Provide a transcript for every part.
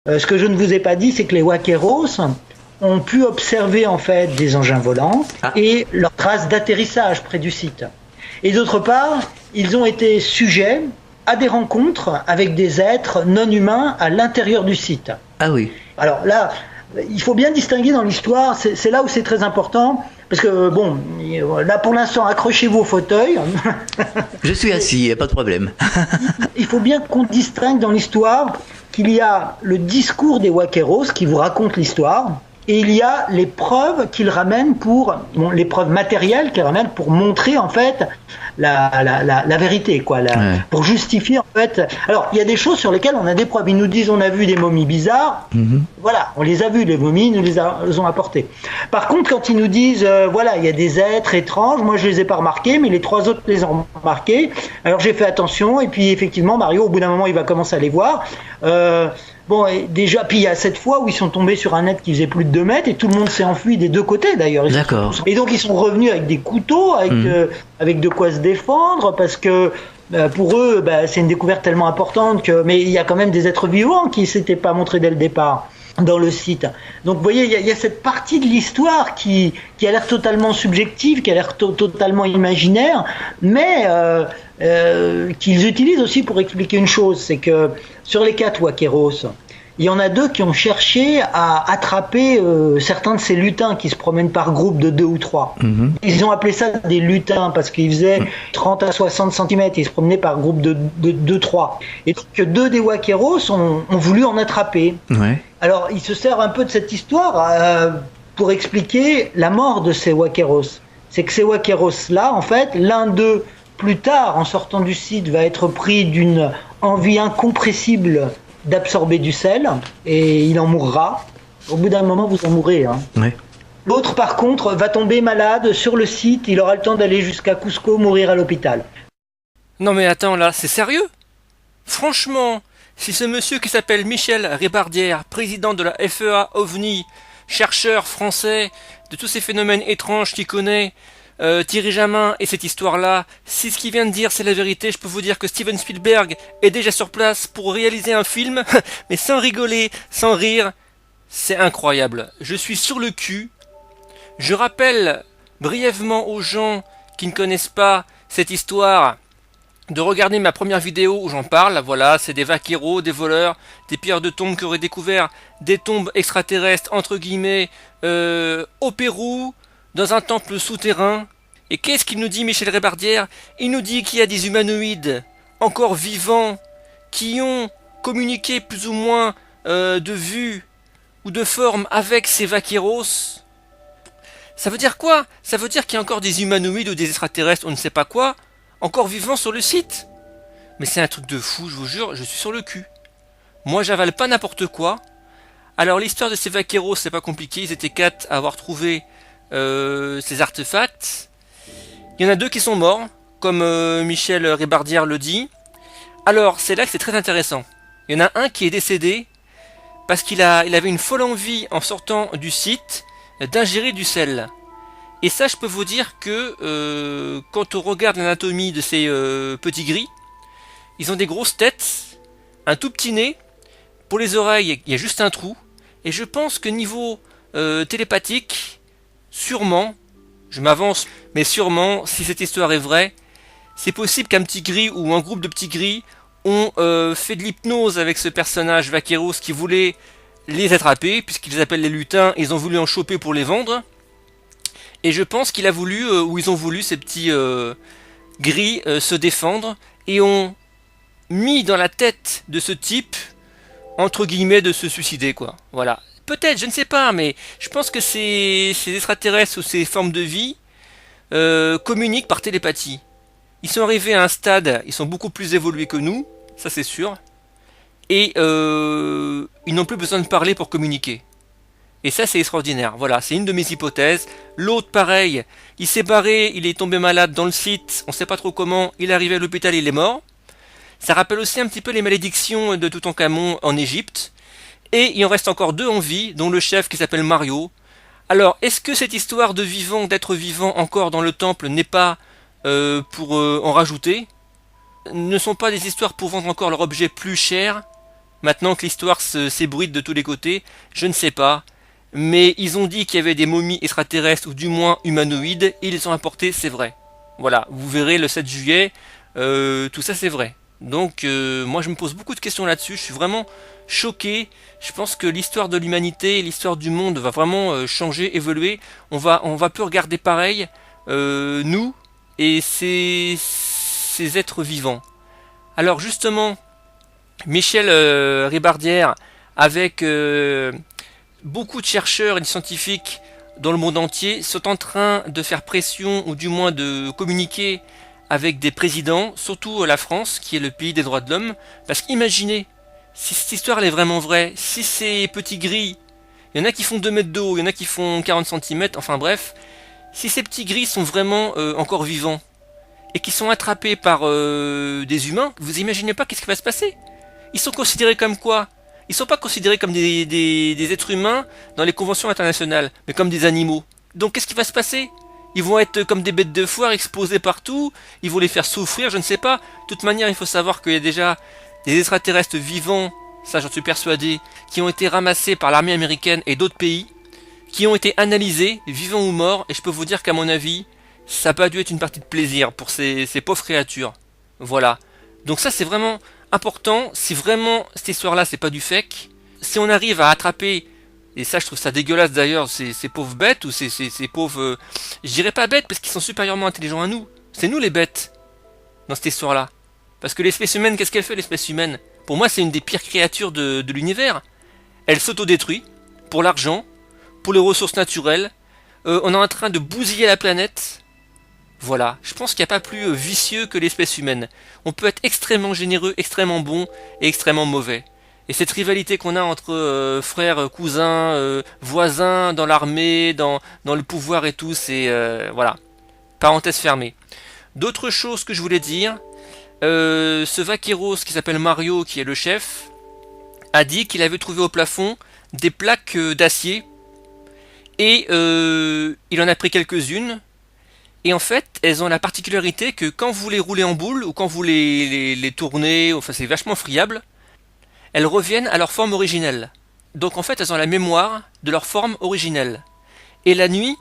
Ce que je ne vous ai pas dit, c'est que les Wakeros ont pu observer en fait des engins volants Ah, et leurs traces d'atterrissage près du site. Et d'autre part, ils ont été sujets à des rencontres avec des êtres non humains à l'intérieur du site. ah oui. Alors là, il faut bien distinguer dans l'histoire, c'est là où c'est très important, parce que bon, là pour l'instant, accrochez-vous au fauteuil. Je suis assis, y a pas de problème. Il faut bien qu'on distingue dans l'histoire qu'il y a le discours des Wakeros qui vous raconte l'histoire, et il y a les preuves qu'ils ramènent les preuves matérielles qu'ils ramènent pour montrer en fait la vérité, quoi, Ouais. pour justifier en fait. Alors il y a des choses sur lesquelles on a des preuves. Ils nous disent on a vu des momies bizarres. Voilà, on les a vues, les momies, ils nous les ont apportées. Par contre, quand ils nous disent voilà, il y a des êtres étranges, moi je les ai pas remarqués, mais les trois autres les ont remarqués. Alors j'ai fait attention, et puis effectivement, Mario, au bout d'un moment, il va commencer à les voir. Bon, et déjà, puis il y a cette fois où ils sont tombés sur un être qui faisait plus de 2 mètres et tout le monde s'est enfui des deux côtés d'ailleurs. D'accord. Et donc ils sont revenus avec des couteaux, avec de quoi se défendre, parce que pour eux, c'est une découverte tellement importante mais il y a quand même des êtres vivants qui ne s'étaient pas montrés dès le départ dans le site. Donc vous voyez, il y a cette partie de l'histoire qui a l'air totalement subjective, qui a l'air totalement imaginaire, mais qu'ils utilisent aussi pour expliquer une chose, c'est que sur les 4 Wakeros, il y en a 2 qui ont cherché à attraper certains de ces lutins qui se promènent par groupe de 2 ou 3. Ils ont appelé ça des lutins parce qu'ils faisaient 30 à 60 cm, ils se promenaient par groupe de 2-3. Et donc 2 des Wakeros ont voulu en attraper. Ouais. Alors il se sert un peu de cette histoire pour expliquer la mort de ces Wakeros. C'est que ces Wakeros-là, en fait, l'un d'eux, plus tard, en sortant du site, va être pris d'une envie incompressible d'absorber du sel, et il en mourra. Au bout d'un moment, vous en mourrez. Hein. Ouais. L'autre, par contre, va tomber malade sur le site, il aura le temps d'aller jusqu'à Cusco, mourir à l'hôpital. Non mais attends là, c'est sérieux? Franchement, si ce monsieur qui s'appelle Michel Rébardière, président de la FEA OVNI, chercheur français de tous ces phénomènes étranges qu'il connaît, Thierry Jamin et cette histoire-là, si ce qu'il vient de dire c'est la vérité, je peux vous dire que Steven Spielberg est déjà sur place pour réaliser un film, mais sans rigoler, sans rire, c'est incroyable. Je suis sur le cul. Je rappelle brièvement aux gens qui ne connaissent pas cette histoire de regarder ma première vidéo où j'en parle. Voilà, c'est des vaqueros, des voleurs, des pilleurs de tombes qui auraient découvert des tombes extraterrestres entre guillemets au Pérou, dans un temple souterrain. Et qu'est-ce qu'il nous dit, Michel Rébardière? Il nous dit qu'il y a des humanoïdes encore vivants qui ont communiqué plus ou moins de vue ou de forme avec ces vaqueros. Ça veut dire quoi? Ça veut dire qu'il y a encore des humanoïdes ou des extraterrestres, on ne sait pas quoi, encore vivants sur le site. Mais c'est un truc de fou, je vous jure, je suis sur le cul. Moi, j'avale pas n'importe quoi. Alors, l'histoire de ces vaqueros, c'est pas compliqué. Ils étaient 4 à avoir trouvé ces artefacts. Il y en a 2 qui sont morts, comme Michel Rébardière le dit. Alors, c'est là que c'est très intéressant. Il y en a un qui est décédé parce il avait une folle envie, en sortant du site, d'ingérer du sel. Et ça, je peux vous dire que quand on regarde l'anatomie de ces petits gris, ils ont des grosses têtes, un tout petit nez, pour les oreilles, il y a juste un trou, et je pense que niveau télépathique, sûrement, je m'avance, mais sûrement, si cette histoire est vraie, c'est possible qu'un petit gris ou un groupe de petits gris ont fait de l'hypnose avec ce personnage Vaqueros qui voulait les attraper, puisqu'ils appellent les lutins, ils ont voulu en choper pour les vendre. Et je pense qu'il a voulu, ou ils ont voulu, ces petits gris se défendre, et ont mis dans la tête de ce type, entre guillemets, de se suicider, quoi. Voilà. Peut-être, je ne sais pas, mais je pense que ces extraterrestres ou ces formes de vie communiquent par télépathie. Ils sont arrivés à un stade, ils sont beaucoup plus évolués que nous, ça c'est sûr, et ils n'ont plus besoin de parler pour communiquer. Et ça c'est extraordinaire, voilà, c'est une de mes hypothèses. L'autre pareil, il s'est barré, il est tombé malade dans le site, on sait pas trop comment, il est arrivé à l'hôpital, il est mort. Ça rappelle aussi un petit peu les malédictions de Toutankhamon en Égypte. Et il en reste encore 2 en vie, dont le chef qui s'appelle Mario. Alors, est-ce que cette histoire de vivant, d'être vivant encore dans le temple n'est pas pour en rajouter? Ne sont pas des histoires pour vendre encore leur objet plus cher? Maintenant que l'histoire s'ébruite de tous les côtés, je ne sais pas. Mais ils ont dit qu'il y avait des momies extraterrestres, ou du moins humanoïdes, et ils les ont apportées, c'est vrai. Voilà, vous verrez le 7 juillet, tout ça c'est vrai. Donc moi je me pose beaucoup de questions là-dessus, je suis vraiment choqué. Je pense que l'histoire de l'humanité, l'histoire du monde va vraiment changer, évoluer. On va plus regarder pareil, nous et ces êtres vivants. Alors justement, Michel Ribardière, avec beaucoup de chercheurs et de scientifiques dans le monde entier, sont en train de faire pression, ou du moins de communiquer avec des présidents, surtout la France, qui est le pays des droits de l'homme, parce qu'imaginez, si cette histoire elle est vraiment vraie, si ces petits gris, il y en a qui font 2 mètres de haut, il y en a qui font 40 centimètres, enfin bref, si ces petits gris sont vraiment encore vivants, et qui sont attrapés par des humains, vous imaginez pas qu'est-ce qui va se passer? Ils sont considérés comme quoi? Ils sont pas considérés comme des êtres humains dans les conventions internationales, mais comme des animaux. Donc qu'est-ce qui va se passer? Ils vont être comme des bêtes de foire exposées partout, ils vont les faire souffrir, je ne sais pas. De toute manière, il faut savoir qu'il y a déjà des extraterrestres vivants, ça j'en suis persuadé, qui ont été ramassés par l'armée américaine et d'autres pays, qui ont été analysés, vivants ou morts, et je peux vous dire qu'à mon avis, ça n'a pas dû être une partie de plaisir pour ces pauvres créatures. Voilà. Donc ça c'est vraiment important, si vraiment cette histoire-là c'est pas du fake, si on arrive à attraper, et ça je trouve ça dégueulasse d'ailleurs, ces pauvres bêtes, ou ces pauvres... je dirais pas bêtes parce qu'ils sont supérieurement intelligents à nous, c'est nous les bêtes, dans cette histoire-là. Parce que l'espèce humaine, qu'est-ce qu'elle fait l'espèce humaine? Pour moi c'est une des pires créatures de l'univers. Elle s'autodétruit, pour l'argent, pour les ressources naturelles, on est en train de bousiller la planète. Voilà, je pense qu'il n'y a pas plus vicieux que l'espèce humaine. On peut être extrêmement généreux, extrêmement bon et extrêmement mauvais. Et cette rivalité qu'on a entre frères, cousins, voisins, dans l'armée, dans le pouvoir et tout, c'est... voilà, parenthèse fermée. D'autres choses que je voulais dire, ce Vaqueros qui s'appelle Mario, qui est le chef, a dit qu'il avait trouvé au plafond des plaques d'acier, et il en a pris quelques-unes. Et en fait, elles ont la particularité que quand vous les roulez en boule, ou quand vous les tournez, enfin c'est vachement friable, elles reviennent à leur forme originelle. Donc en fait, elles ont la mémoire de leur forme originelle. Et la nuit,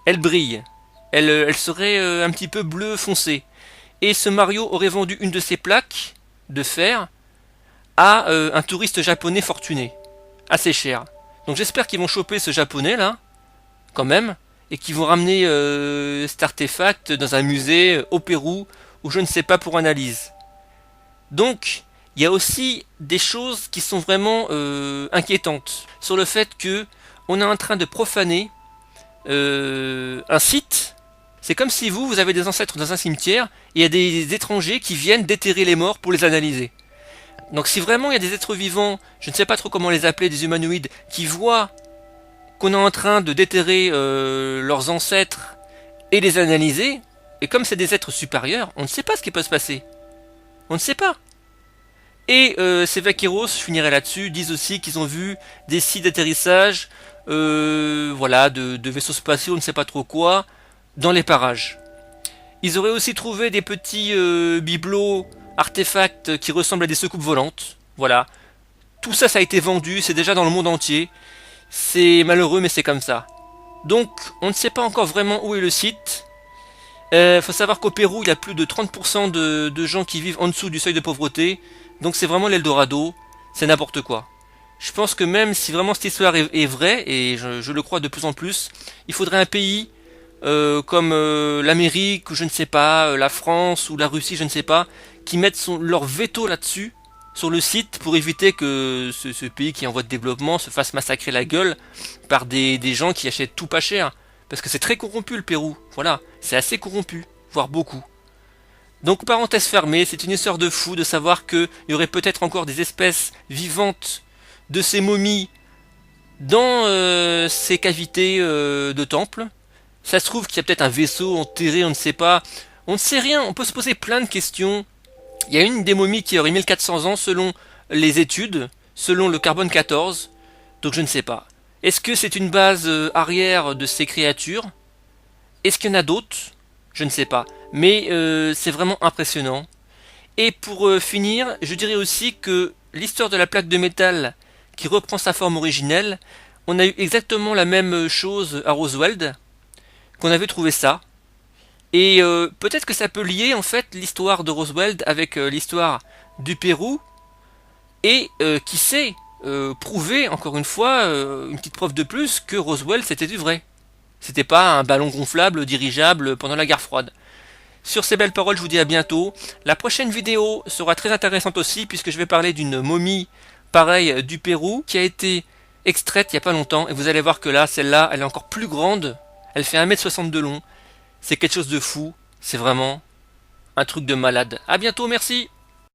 elles brillent. Elles seraient un petit peu bleu foncé. Et ce Mario aurait vendu une de ces plaques de fer à un touriste japonais fortuné. Assez cher. Donc j'espère qu'ils vont choper ce japonais là, quand même, et qui vont ramener cet artefact dans un musée au Pérou, ou je ne sais pas, pour analyse. Donc, il y a aussi des choses qui sont vraiment inquiétantes, sur le fait que on est en train de profaner un site. C'est comme si vous avez des ancêtres dans un cimetière, et il y a des étrangers qui viennent déterrer les morts pour les analyser. Donc si vraiment il y a des êtres vivants, je ne sais pas trop comment les appeler, des humanoïdes, qui voient qu'on est en train de déterrer leurs ancêtres et les analyser, et comme c'est des êtres supérieurs, on ne sait pas ce qui peut se passer. On ne sait pas. Et ces Vaqueros, je finirai là-dessus, disent aussi qu'ils ont vu des sites d'atterrissage, voilà, de vaisseaux spatiaux, on ne sait pas trop quoi, dans les parages. Ils auraient aussi trouvé des petits bibelots, artefacts qui ressemblent à des soucoupes volantes. Voilà. Tout ça, ça a été vendu, c'est déjà dans le monde entier. C'est malheureux, mais c'est comme ça. Donc, on ne sait pas encore vraiment où est le site. Faut savoir qu'au Pérou, il y a plus de 30% de gens qui vivent en dessous du seuil de pauvreté. Donc c'est vraiment l'Eldorado. C'est n'importe quoi. Je pense que même si vraiment cette histoire est vraie, et je le crois de plus en plus, il faudrait un pays comme l'Amérique, ou je ne sais pas, la France, ou la Russie, je ne sais pas, qui mettent leur veto là-dessus, sur le site, pour éviter que ce pays qui est en voie de développement se fasse massacrer la gueule par des gens qui achètent tout pas cher. Parce que c'est très corrompu le Pérou, voilà, c'est assez corrompu, voire beaucoup. Donc parenthèse fermée, c'est une histoire de fou de savoir qu'il y aurait peut-être encore des espèces vivantes de ces momies dans ces cavités de temples. Ça se trouve qu'il y a peut-être un vaisseau enterré, on ne sait pas. On ne sait rien, on peut se poser plein de questions. Il y a une des momies qui aurait 1400 ans selon les études, selon le carbone 14, donc je ne sais pas. Est-ce que c'est une base arrière de ces créatures? Est-ce qu'il y en a d'autres? Je ne sais pas. Mais c'est vraiment impressionnant. Et pour finir, je dirais aussi que l'histoire de la plaque de métal qui reprend sa forme originelle, on a eu exactement la même chose à Roswell, qu'on avait trouvé ça. Et peut-être que ça peut lier en fait l'histoire de Roswell avec l'histoire du Pérou, et qui sait, prouver encore une fois, une petite preuve de plus, que Roswell c'était du vrai. C'était pas un ballon gonflable dirigeable pendant la guerre froide. Sur ces belles paroles, je vous dis à bientôt. La prochaine vidéo sera très intéressante aussi, puisque je vais parler d'une momie, pareil, du Pérou, qui a été extraite il n'y a pas longtemps, et vous allez voir que là, celle-là, elle est encore plus grande, elle fait 1,60 m de long, c'est quelque chose de fou, c'est vraiment un truc de malade. À bientôt, merci.